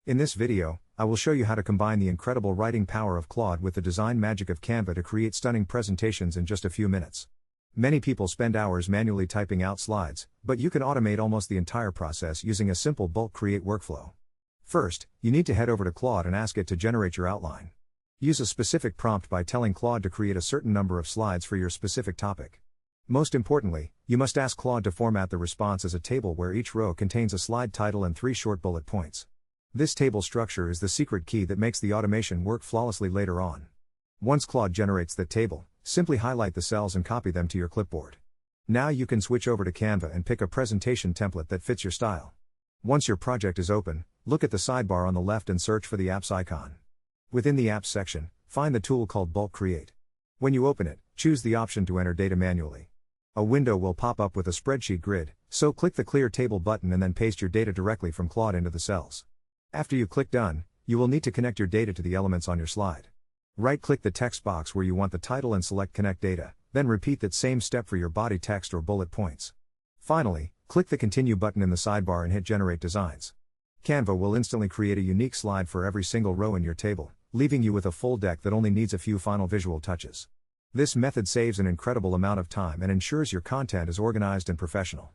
In this video, I will show you how to combine the incredible writing power of Claude with the design magic of Canva to create stunning presentations in just a few minutes. Many people spend hours manually typing out slides, but you can automate almost the entire process using a simple bulk create workflow. First, you need to head over to Claude and ask it to generate your outline. Use a specific prompt by telling Claude to create a certain number of slides for your specific topic. Most importantly, you must ask Claude to format the response as a table where each row contains a slide title and 3 short bullet points. This table structure is the secret key that makes the automation work flawlessly later on. Once Claude generates that table, simply highlight the cells and copy them to your clipboard. Now you can switch over to Canva and pick a presentation template that fits your style. Once your project is open, look at the sidebar on the left and search for the Apps icon. Within the Apps section, find the tool called Bulk Create. When you open it, choose the option to enter data manually. A window will pop up with a spreadsheet grid, so click the Clear Table button and then paste your data directly from Claude into the cells. After you click Done, you will need to connect your data to the elements on your slide. Right-click the text box where you want the title and select Connect Data, then repeat that same step for your body text or bullet points. Finally, click the Continue button in the sidebar and hit Generate Designs. Canva will instantly create a unique slide for every single row in your table, leaving you with a full deck that only needs a few final visual touches. This method saves an incredible amount of time and ensures your content is organized and professional.